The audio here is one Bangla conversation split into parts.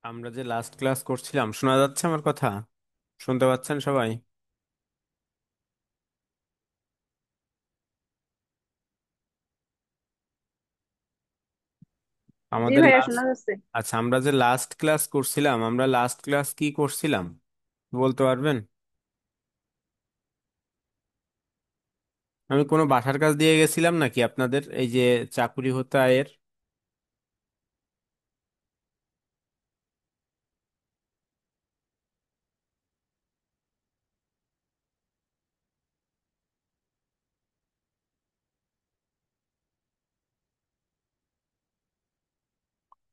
আমরা যে লাস্ট ক্লাস করছিলাম, শোনা যাচ্ছে আমার কথা? শুনতে পাচ্ছেন সবাই? জি আমাদের ভাইয়া, লাস্ট শোনা যাচ্ছে। আচ্ছা, আমরা যে লাস্ট ক্লাস করছিলাম, আমরা লাস্ট ক্লাস কি করছিলাম বলতে পারবেন? আমি কোনো বাসার কাজ দিয়ে গেছিলাম নাকি আপনাদের, এই যে চাকুরি হতে আয়ের?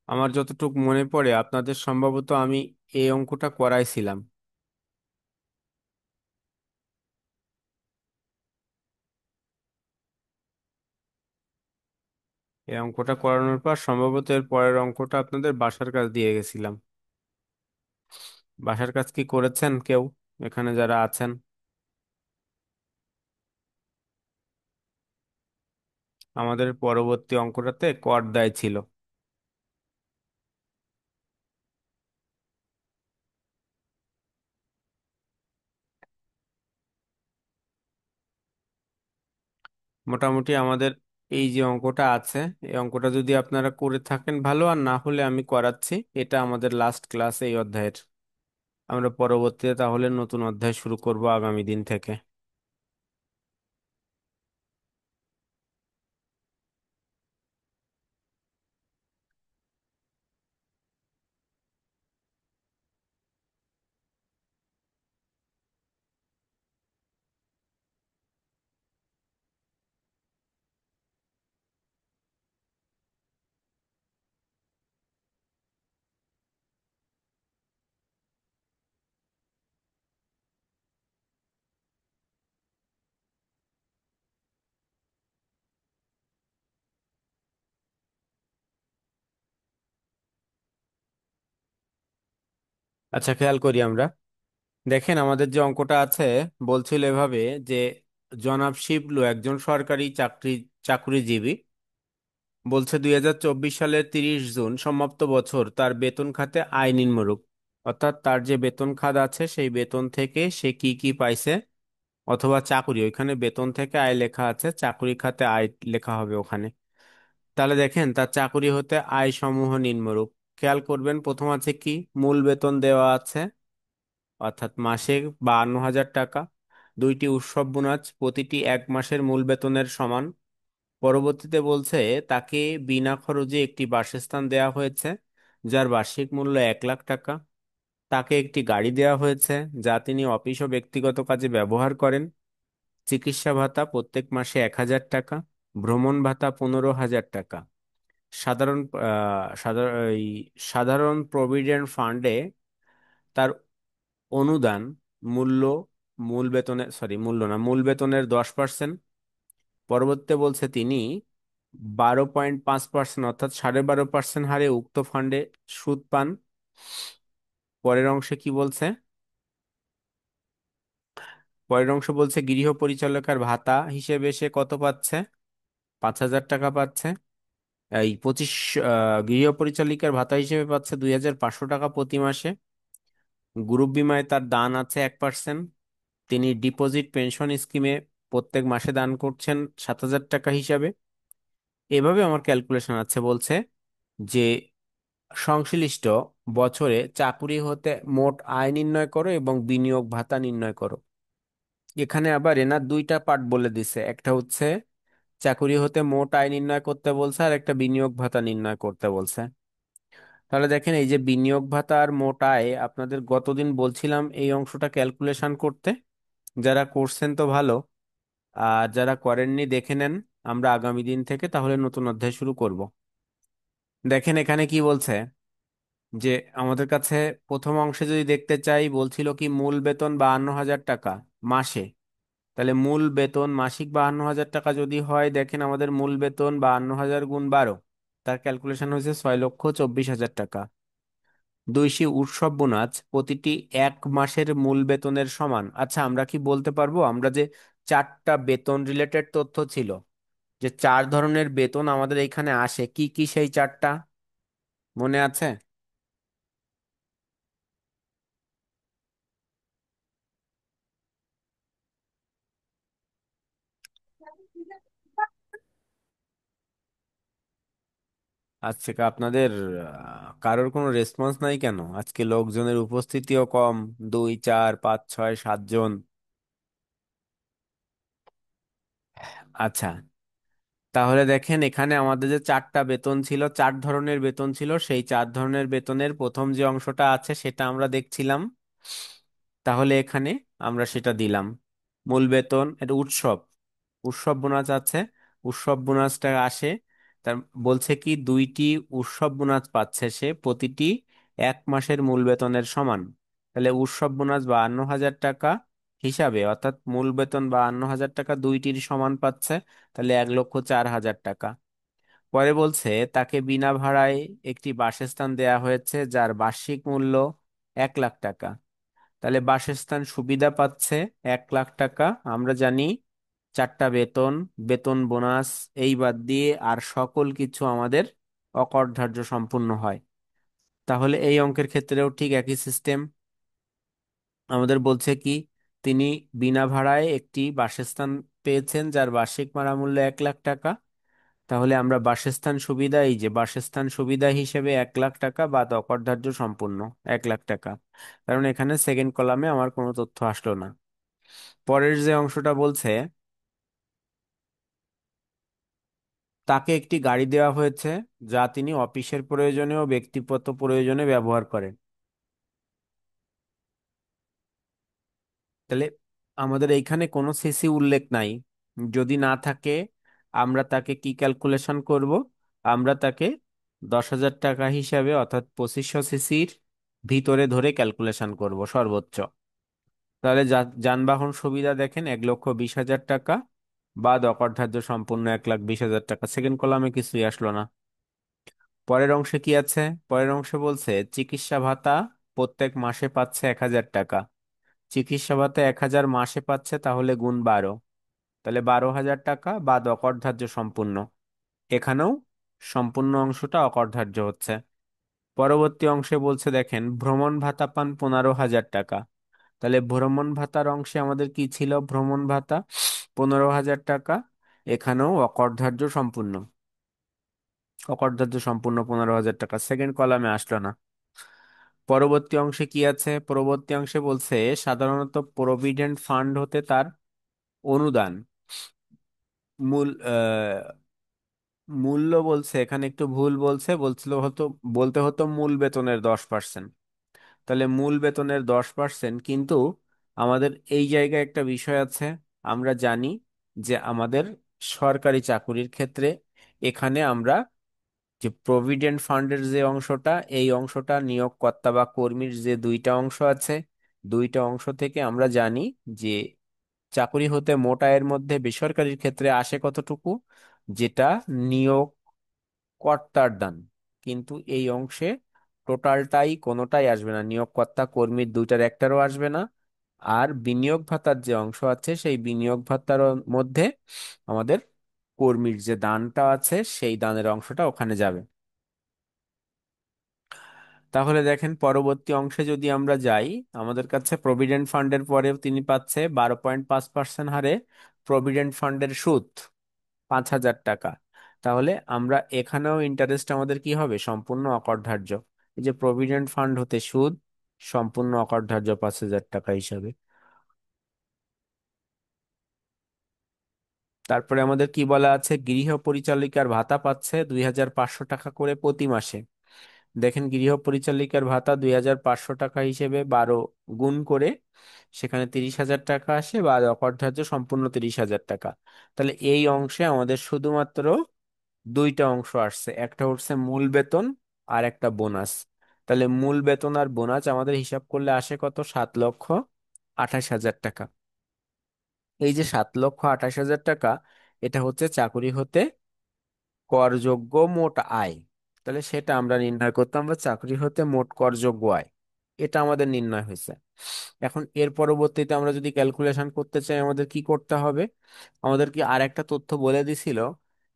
আমার যতটুকু মনে পড়ে আপনাদের সম্ভবত আমি এই অঙ্কটা করাইছিলাম। এই অঙ্কটা করানোর পর সম্ভবত এর পরের অঙ্কটা আপনাদের বাসার কাজ দিয়ে গেছিলাম। বাসার কাজ কি করেছেন কেউ এখানে যারা আছেন? আমাদের পরবর্তী অঙ্কটাতে কর দায় ছিল। মোটামুটি আমাদের এই যে অঙ্কটা আছে, এই অঙ্কটা যদি আপনারা করে থাকেন ভালো, আর না হলে আমি করাচ্ছি। এটা আমাদের লাস্ট ক্লাস এই অধ্যায়ের। আমরা পরবর্তীতে তাহলে নতুন অধ্যায় শুরু করব আগামী দিন থেকে। আচ্ছা, খেয়াল করি আমরা। দেখেন আমাদের যে অঙ্কটা আছে, বলছিল এভাবে যে জনাব শিবলু একজন সরকারি চাকরিজীবী। বলছে 2024 সালের 30 জুন সমাপ্ত বছর তার বেতন খাতে আয় নিম্নরূপ। অর্থাৎ তার যে বেতন খাত আছে সেই বেতন থেকে সে কি কি পাইছে, অথবা চাকুরি, ওইখানে বেতন থেকে আয় লেখা আছে, চাকুরি খাতে আয় লেখা হবে ওখানে। তাহলে দেখেন তার চাকুরি হতে আয় সমূহ নিম্নরূপ। খেয়াল করবেন, প্রথম আছে কি, মূল বেতন দেওয়া আছে, অর্থাৎ মাসে 52,000 টাকা। দুইটি উৎসব বোনাস প্রতিটি এক মাসের মূল বেতনের সমান। পরবর্তীতে বলছে তাকে বিনা খরচে একটি বাসস্থান দেওয়া হয়েছে, যার বার্ষিক মূল্য 1 লাখ টাকা। তাকে একটি গাড়ি দেওয়া হয়েছে, যা তিনি অফিস ও ব্যক্তিগত কাজে ব্যবহার করেন। চিকিৎসা ভাতা প্রত্যেক মাসে 1,000 টাকা। ভ্রমণ ভাতা 15,000 টাকা। সাধারণ এই সাধারণ প্রভিডেন্ট ফান্ডে তার অনুদান মূল্য, মূল বেতনের, সরি মূল্য না, মূল বেতনের 10%। পরবর্তীতে বলছে তিনি 12.5% অর্থাৎ 12.5% হারে উক্ত ফান্ডে সুদ পান। পরের অংশে কি বলছে? পরের অংশ বলছে গৃহ পরিচালকের ভাতা হিসেবে সে কত পাচ্ছে? 5,000 টাকা পাচ্ছে। এই 25 গৃহ পরিচালিকার ভাতা হিসেবে পাচ্ছে 2,500 টাকা প্রতি মাসে। গ্রুপ বিমায় তার দান আছে 1%। তিনি ডিপোজিট পেনশন স্কিমে প্রত্যেক মাসে দান করছেন 7,000 টাকা হিসাবে। এভাবে আমার ক্যালকুলেশন আছে, বলছে যে সংশ্লিষ্ট বছরে চাকুরি হতে মোট আয় নির্ণয় করো এবং বিনিয়োগ ভাতা নির্ণয় করো। এখানে আবার এনার দুইটা পার্ট বলে দিছে, একটা হচ্ছে চাকুরি হতে মোট আয় নির্ণয় করতে বলছে, আর একটা বিনিয়োগ ভাতা নির্ণয় করতে বলছে। তাহলে দেখেন এই যে বিনিয়োগ ভাতা আর মোট আয়, আপনাদের গতদিন বলছিলাম এই অংশটা ক্যালকুলেশন করতে। যারা করছেন তো ভালো, আর যারা করেননি দেখে নেন। আমরা আগামী দিন থেকে তাহলে নতুন অধ্যায় শুরু করব। দেখেন এখানে কি বলছে, যে আমাদের কাছে প্রথম অংশে যদি দেখতে চাই, বলছিল কি মূল বেতন 52,000 টাকা মাসে। তাহলে মূল বেতন মাসিক 52,000 টাকা যদি হয়, দেখেন আমাদের মূল বেতন 52,000 গুণ 12, তার ক্যালকুলেশন হয়েছে 6,24,000 টাকা। দুইশি উৎসব বোনাস প্রতিটি এক মাসের মূল বেতনের সমান। আচ্ছা, আমরা কি বলতে পারবো, আমরা যে চারটা বেতন রিলেটেড তথ্য ছিল, যে 4 ধরনের বেতন আমাদের এখানে আসে, কি কি সেই চারটা মনে আছে? আজকে আপনাদের কারোর কোনো রেসপন্স নাই কেন? আজকে লোকজনের উপস্থিতিও কম, 2 4 5 6 7 জন। আচ্ছা, তাহলে দেখেন এখানে আমাদের যে 4টা বেতন ছিল, 4 ধরনের বেতন ছিল, সেই 4 ধরনের বেতনের প্রথম যে অংশটা আছে সেটা আমরা দেখছিলাম। তাহলে এখানে আমরা সেটা দিলাম। মূল বেতন, এটা উৎসব, উৎসব বোনাস আছে, উৎসব বোনাসটা আসে। তার বলছে কি 2টি উৎসব বোনাস পাচ্ছে সে, প্রতিটি 1 মাসের মূল বেতনের সমান। তাহলে উৎসব বোনাস 52,000 টাকা হিসাবে, অর্থাৎ মূল বেতন 52,000 টাকা 2টির সমান পাচ্ছে। তাহলে 1,04,000 টাকা। পরে বলছে তাকে বিনা ভাড়ায় একটি বাসস্থান দেয়া হয়েছে যার বার্ষিক মূল্য 1 লাখ টাকা। তাহলে বাসস্থান সুবিধা পাচ্ছে 1 লাখ টাকা। আমরা জানি 4টা বেতন, বেতন বোনাস এই বাদ দিয়ে আর সকল কিছু আমাদের অকরধার্য সম্পূর্ণ হয়। তাহলে এই অঙ্কের ক্ষেত্রেও ঠিক একই সিস্টেম। আমাদের বলছে কি তিনি বিনা ভাড়ায় একটি বাসস্থান পেয়েছেন যার বার্ষিক ভাড়া মূল্য 1 লাখ টাকা। তাহলে আমরা বাসস্থান সুবিধা, এই যে বাসস্থান সুবিধা হিসেবে 1 লাখ টাকা বাদ অকরধার্য সম্পূর্ণ 1 লাখ টাকা। কারণ এখানে সেকেন্ড কলামে আমার কোনো তথ্য আসলো না। পরের যে অংশটা বলছে তাকে একটি গাড়ি দেওয়া হয়েছে যা তিনি অফিসের প্রয়োজনে ও ব্যক্তিগত প্রয়োজনে ব্যবহার করেন। তাহলে আমাদের এইখানে কোনো সিসি উল্লেখ নাই। যদি না থাকে আমরা তাকে কি ক্যালকুলেশন করব? আমরা তাকে 10,000 টাকা হিসাবে, অর্থাৎ 2500 সিসির ভিতরে ধরে ক্যালকুলেশন করব সর্বোচ্চ। তাহলে যানবাহন সুবিধা দেখেন 1,20,000 টাকা বাদ অকরধার্য সম্পূর্ণ 1,20,000 টাকা। সেকেন্ড কলামে কিছুই আসলো না। পরের অংশে কি আছে? পরের অংশে বলছে চিকিৎসা ভাতা প্রত্যেক মাসে পাচ্ছে 1,000 টাকা। চিকিৎসা ভাতা 1,000 মাসে পাচ্ছে, তাহলে গুণ 12। তাহলে 12,000 টাকা বাদ অকরধার্য সম্পূর্ণ। এখানেও সম্পূর্ণ অংশটা অকরধার্য হচ্ছে। পরবর্তী অংশে বলছে দেখেন ভ্রমণ ভাতা পান 15,000 টাকা। তাহলে ভ্রমণ ভাতার অংশে আমাদের কি ছিল? ভ্রমণ ভাতা 15,000 টাকা। এখানেও অকরধার্য সম্পূর্ণ, অকরধার্য সম্পূর্ণ 15,000 টাকা। সেকেন্ড কলামে আসলো না। পরবর্তী অংশে কি আছে? পরবর্তী অংশে বলছে সাধারণত প্রভিডেন্ট ফান্ড হতে তার অনুদান মূল মূল্য বলছে এখানে একটু ভুল বলছে, বলছিল হতো, বলতে হতো মূল বেতনের 10%। তাহলে মূল বেতনের 10%, কিন্তু আমাদের এই জায়গায় একটা বিষয় আছে। আমরা জানি যে আমাদের সরকারি চাকুরির ক্ষেত্রে এখানে আমরা যে প্রভিডেন্ট ফান্ডের যে অংশটা, এই অংশটা নিয়োগকর্তা বা কর্মীর যে 2টা অংশ আছে, 2টা অংশ থেকে আমরা জানি যে চাকুরি হতে মোট আয়ের মধ্যে বেসরকারির ক্ষেত্রে আসে কতটুকু, যেটা নিয়োগ কর্তার দান। কিন্তু এই অংশে টোটালটাই কোনোটাই আসবে না, নিয়োগকর্তা কর্মীর 2টার একটারও আসবে না। আর বিনিয়োগ ভাতার যে অংশ আছে সেই বিনিয়োগ ভাতার মধ্যে আমাদের কর্মীর যে দানটা আছে সেই দানের অংশটা ওখানে যাবে। তাহলে দেখেন পরবর্তী অংশে যদি আমরা যাই, আমাদের কাছে প্রভিডেন্ট ফান্ডের পরেও তিনি পাচ্ছে 12.5% হারে প্রভিডেন্ট ফান্ডের সুদ 5,000 টাকা। তাহলে আমরা এখানেও ইন্টারেস্ট আমাদের কি হবে? সম্পূর্ণ অকরধার্য। এই যে প্রভিডেন্ট ফান্ড হতে সুদ সম্পূর্ণ অকরধার্য 5,000 টাকা হিসাবে। তারপরে আমাদের কি বলা আছে? গৃহ পরিচালিকার ভাতা পাচ্ছে 2,500 টাকা করে প্রতি মাসে। দেখেন গৃহ পরিচালিকার ভাতা 2,500 টাকা হিসেবে 12 গুণ করে সেখানে 30,000 টাকা আসে, বা অকরধার্য সম্পূর্ণ 30,000 টাকা। তাহলে এই অংশে আমাদের শুধুমাত্র 2টা অংশ আসছে, একটা হচ্ছে মূল বেতন আর একটা বোনাস। তাহলে মূল বেতন আর বোনাস আমাদের হিসাব করলে আসে কত? 7,28,000 টাকা। এই যে 7,28,000 টাকা, এটা হচ্ছে চাকুরি হতে করযোগ্য মোট আয়। তাহলে সেটা আমরা নির্ণয় করতে, আমরা চাকরি হতে মোট করযোগ্য আয়, এটা আমাদের নির্ণয় হয়েছে। এখন এর পরবর্তীতে আমরা যদি ক্যালকুলেশন করতে চাই আমাদের কি করতে হবে? আমাদের কি আর একটা তথ্য বলে দিছিল,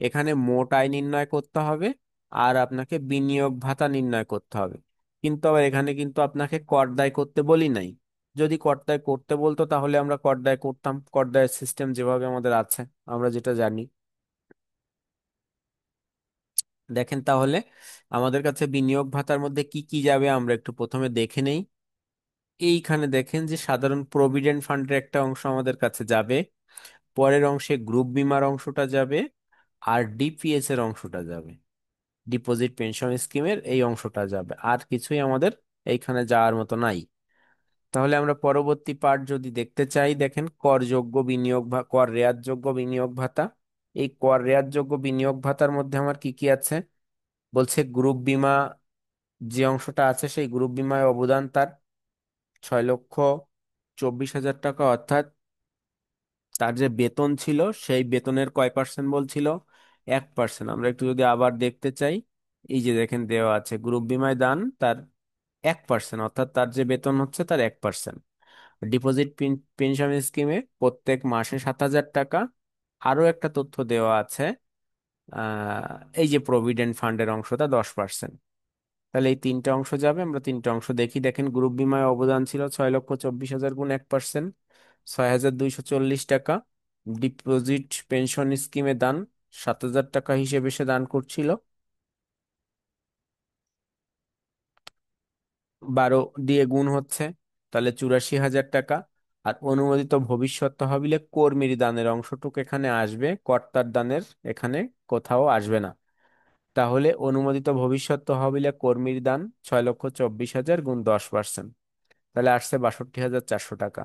এখানে মোট আয় নির্ণয় করতে হবে আর আপনাকে বিনিয়োগ ভাতা নির্ণয় করতে হবে। কিন্তু আবার এখানে কিন্তু আপনাকে কর দায় করতে বলি নাই। যদি কর দায় করতে বলতো তাহলে আমরা কর দায় করতাম, কর দায়ের সিস্টেম যেভাবে আমাদের আছে আমরা যেটা জানি। দেখেন তাহলে আমাদের কাছে বিনিয়োগ ভাতার মধ্যে কি কি যাবে আমরা একটু প্রথমে দেখে নেই। এইখানে দেখেন যে সাধারণ প্রভিডেন্ট ফান্ডের একটা অংশ আমাদের কাছে যাবে, পরের অংশে গ্রুপ বীমার অংশটা যাবে, আর ডিপিএস এর অংশটা যাবে, ডিপোজিট পেনশন স্কিমের এই অংশটা যাবে, আর কিছুই আমাদের এইখানে যাওয়ার মতো নাই। তাহলে আমরা পরবর্তী পার্ট যদি দেখতে চাই, দেখেন করযোগ্য বিনিয়োগ কর রেয়াতযোগ্য বিনিয়োগ ভাতা। এই কর রেয়াতযোগ্য বিনিয়োগ ভাতার মধ্যে আমার কি কি আছে বলছে, গ্রুপ বীমা যে অংশটা আছে সেই গ্রুপ বীমায় অবদান তার 6,24,000 টাকা, অর্থাৎ তার যে বেতন ছিল সেই বেতনের কয় পার্সেন্ট বলছিল, 1%। আমরা একটু যদি আবার দেখতে চাই, এই যে দেখেন দেওয়া আছে গ্রুপ বীমায় দান তার 1%, অর্থাৎ তার যে বেতন হচ্ছে তার 1%। ডিপোজিট পেনশন স্কিমে প্রত্যেক মাসে 7,000 টাকা। আরো একটা তথ্য দেওয়া আছে, এই যে প্রভিডেন্ট ফান্ডের অংশটা 10%। তাহলে এই তিনটা অংশ যাবে, আমরা তিনটা অংশ দেখি। দেখেন গ্রুপ বীমায় অবদান ছিল 6,24,000 গুণ 1%, 6,240 টাকা। ডিপোজিট পেনশন স্কিমে দান 7,000 টাকা হিসেবে সে দান করছিল, 12 দিয়ে গুণ হচ্ছে, তাহলে 84,000 টাকা। আর অনুমোদিত ভবিষ্যৎ তহবিলে কর্মীর দানের অংশটুকু এখানে আসবে, কর্তার দানের এখানে কোথাও আসবে না। তাহলে অনুমোদিত ভবিষ্যৎ তহবিলে কর্মীর দান 6,24,000 গুণ 10%, তাহলে আসছে 62,400 টাকা।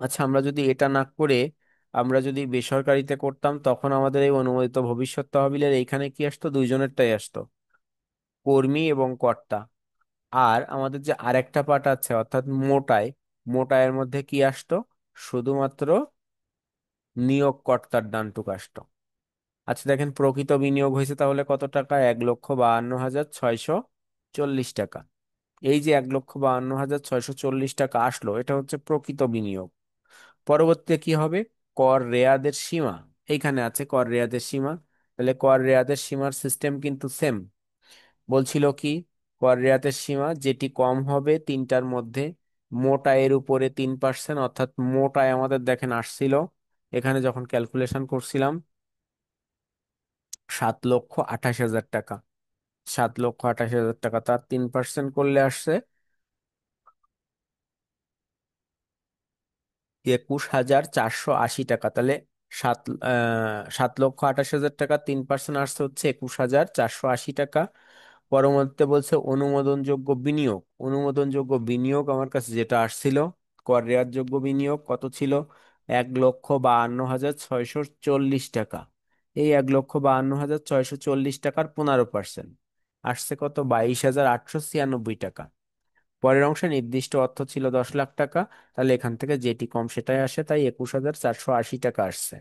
আচ্ছা, আমরা যদি এটা না করে আমরা যদি বেসরকারিতে করতাম, তখন আমাদের এই অনুমোদিত ভবিষ্যৎ তহবিলের এইখানে কি আসতো, দুইজনেরটাই আসতো, কর্মী এবং কর্তা। আর আমাদের যে আরেকটা পার্ট আছে অর্থাৎ মোটায়, মোটায়ের মধ্যে কি আসতো, শুধুমাত্র নিয়োগকর্তার দানটুকু আসতো। আচ্ছা দেখেন প্রকৃত বিনিয়োগ হয়েছে তাহলে কত টাকা, 1,52,640 টাকা। এই যে 1,52,640 টাকা আসলো, এটা হচ্ছে প্রকৃত বিনিয়োগ। পরবর্তীতে কি হবে, কর রেয়াদের সীমা, এইখানে আছে কর রেয়াদের সীমা। তাহলে কর রেয়াদের সীমার সিস্টেম কিন্তু সেম। বলছিল কি, কর রেয়াতের সীমা যেটি কম হবে তিনটার মধ্যে, মোট আয়ের উপরে 3%, অর্থাৎ মোট আয় আমাদের দেখেন আসছিল এখানে যখন ক্যালকুলেশন করছিলাম 7,28,000 টাকা। 7,28,000 টাকা, তার 3% করলে আসছে 21,480 টাকা। তাহলে 7,28,000 টাকা, 3% আসছে হচ্ছে 21,480 টাকা। পরবর্তীতে বলছে অনুমোদনযোগ্য বিনিয়োগ। অনুমোদনযোগ্য বিনিয়োগ আমার কাছে যেটা আসছিল, কর রেয়াতযোগ্য বিনিয়োগ কত ছিল, 1,52,640 টাকা। এই 1,52,640 টাকার 15% আসছে কত, 22,896 টাকা। পরের অংশে নির্দিষ্ট অর্থ ছিল 10 লাখ টাকা। তাহলে এখান থেকে যেটি কম সেটাই আসে, তাই 21,480 টাকা আসছে।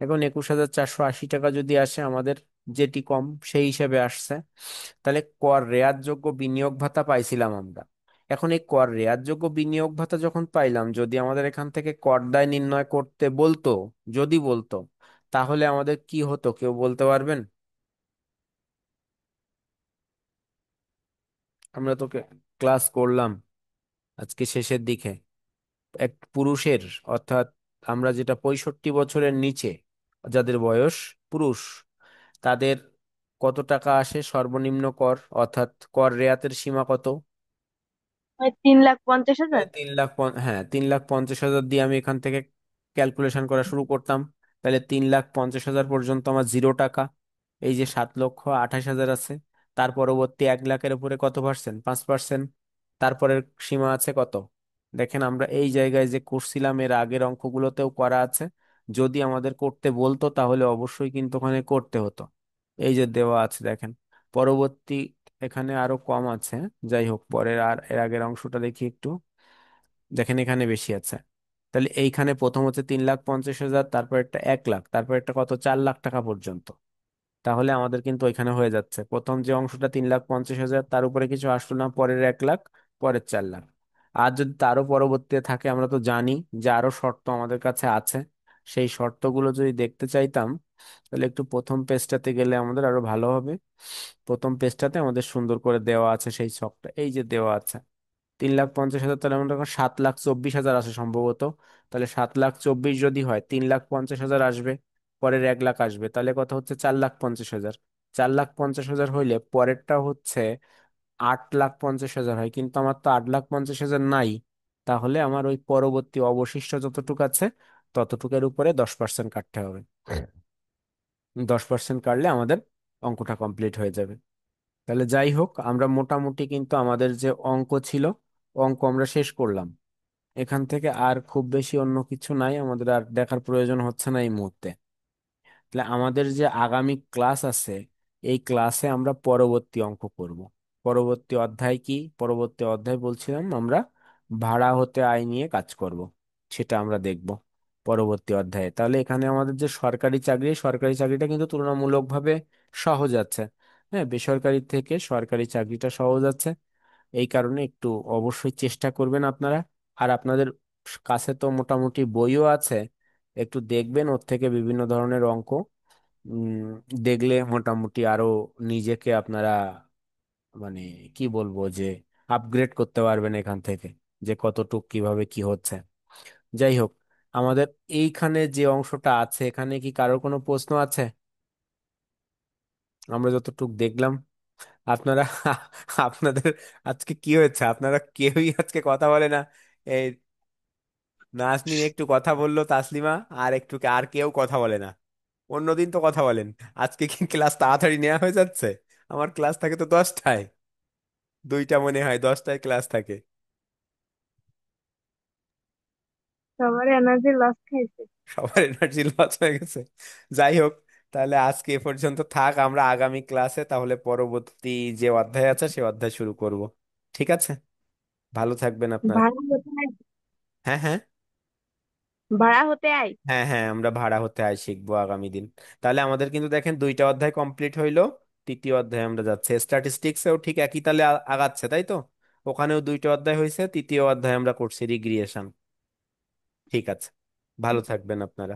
এখন 21,480 টাকা যদি আসে, আমাদের যেটি কম সেই হিসেবে আসছে। তাহলে কর রেয়াতযোগ্য বিনিয়োগ ভাতা পাইছিলাম আমরা। এখন এই কর রেয়াতযোগ্য বিনিয়োগ ভাতা যখন পাইলাম, যদি আমাদের এখান থেকে কর দায় নির্ণয় করতে বলতো, যদি বলতো, তাহলে আমাদের কি হতো কেউ বলতে পারবেন? আমরা তোকে ক্লাস করলাম আজকে শেষের দিকে, এক পুরুষের, অর্থাৎ আমরা যেটা 65 বছরের নিচে যাদের বয়স, পুরুষ, তাদের কত টাকা আসে সর্বনিম্ন কর, অর্থাৎ কর রেয়াতের সীমা কত? ওই 3,50,000। 3,50,000 দিয়ে আমি এখান থেকে ক্যালকুলেশন করা শুরু করতাম। তাহলে 3,50,000 পর্যন্ত আমার 0 টাকা। এই যে 7,28,000 আছে, তার পরবর্তী 1 লাখের উপরে কত পার্সেন্ট, 5%। তারপরের সীমা আছে কত, দেখেন আমরা এই জায়গায় যে করছিলাম এর আগের অঙ্কগুলোতেও করা আছে। যদি আমাদের করতে বলতো তাহলে অবশ্যই কিন্তু ওখানে করতে হতো। এই যে দেওয়া আছে দেখেন, পরবর্তী এখানে আরো কম আছে। যাই হোক, পরের আর এর আগের অংশটা দেখি একটু, দেখেন এখানে বেশি আছে। তাহলে এইখানে প্রথম হচ্ছে 3,50,000, তারপর একটা 1 লাখ, তারপর একটা কত, 4 লাখ টাকা পর্যন্ত। তাহলে আমাদের কিন্তু ওইখানে হয়ে যাচ্ছে, প্রথম যে অংশটা 3,50,000 তার উপরে কিছু আসলো না, পরের 1 লাখ, পরের 4 লাখ। আর যদি তারও পরবর্তীতে থাকে, আমরা তো জানি যে আরো শর্ত আমাদের কাছে আছে, সেই শর্তগুলো যদি দেখতে চাইতাম, তাহলে একটু প্রথম পেজটাতে গেলে আমাদের আরো ভালো হবে। প্রথম পেজটাতে আমাদের সুন্দর করে দেওয়া আছে সেই ছকটা, এই যে দেওয়া আছে 3,50,000, তাহলে আমাদের এখন 7,24,000 আছে সম্ভবত। তাহলে 7,24,000 যদি হয়, 3,50,000 আসবে, পরের 1 লাখ আসবে, তাহলে কত হচ্ছে, 4,50,000। 4,50,000 হইলে পরেরটা হচ্ছে 8,50,000 হয়, কিন্তু আমার তো 8,50,000 নাই। তাহলে আমার ওই পরবর্তী অবশিষ্ট যতটুকু আছে ততটুকের উপরে 10% কাটতে হবে। 10% কাটলে আমাদের অঙ্কটা কমপ্লিট হয়ে যাবে। তাহলে যাই হোক, আমরা মোটামুটি কিন্তু আমাদের যে অঙ্ক ছিল, অঙ্ক আমরা শেষ করলাম। এখান থেকে আর খুব বেশি অন্য কিছু নাই, আমাদের আর দেখার প্রয়োজন হচ্ছে না এই মুহূর্তে। তাহলে আমাদের যে আগামী ক্লাস আছে, এই ক্লাসে আমরা পরবর্তী অঙ্ক করব। পরবর্তী অধ্যায় কি? পরবর্তী অধ্যায় বলছিলাম আমরা ভাড়া হতে আয় নিয়ে কাজ করব, সেটা আমরা দেখব পরবর্তী অধ্যায়ে। তাহলে এখানে আমাদের যে সরকারি চাকরি, সরকারি চাকরিটা কিন্তু তুলনামূলকভাবে সহজ আছে। হ্যাঁ, বেসরকারি থেকে সরকারি চাকরিটা সহজ আছে। এই কারণে একটু অবশ্যই চেষ্টা করবেন আপনারা। আর আপনাদের কাছে তো মোটামুটি বইও আছে, একটু দেখবেন ওর থেকে বিভিন্ন ধরনের অঙ্ক। উম, দেখলে মোটামুটি আরো নিজেকে আপনারা মানে কি বলবো যে আপগ্রেড করতে পারবেন এখান থেকে, যে কতটুক কিভাবে কি হচ্ছে। যাই হোক, আমাদের এইখানে যে অংশটা আছে, এখানে কি কারোর কোনো প্রশ্ন আছে? আমরা যতটুক দেখলাম আপনারা আপনাদের আজকে কি হয়েছে, আপনারা কেউই আজকে কথা বলে না। এই নাজনীন একটু কথা বললো, তাসলিমা আর একটু, আর কেউ কথা বলে না। অন্যদিন তো কথা বলেন, আজকে কি ক্লাস তাড়াতাড়ি নেওয়া হয়ে যাচ্ছে? আমার ক্লাস থাকে তো 10টায়, 2টা মনে হয় 10টায় ক্লাস থাকে। সবার এনার্জি লস খাইছে। সবার এনার্জি লস হয়ে গেছে। যাই হোক, তাহলে আজকে এ পর্যন্ত থাক, আমরা আগামী ক্লাসে তাহলে পরবর্তী যে অধ্যায় আছে সে অধ্যায় শুরু করব। ঠিক আছে, ভালো থাকবেন আপনারা। ভাড়া হতে আই। হ্যাঁ হ্যাঁ। ভাড়া হতে আই। হ্যাঁ হ্যাঁ, আমরা ভাড়া হতে আয় শিখবো আগামী দিন। তাহলে আমাদের কিন্তু দেখেন 2টা অধ্যায় কমপ্লিট হইলো, তৃতীয় অধ্যায়ে আমরা যাচ্ছি। স্ট্যাটিস্টিক্সেও ঠিক একই তালে আগাচ্ছে, তাই তো? ওখানেও 2টা অধ্যায় হয়েছে, তৃতীয় অধ্যায় আমরা করছি রিগ্রিয়েশন। ঠিক আছে, ভালো থাকবেন আপনারা।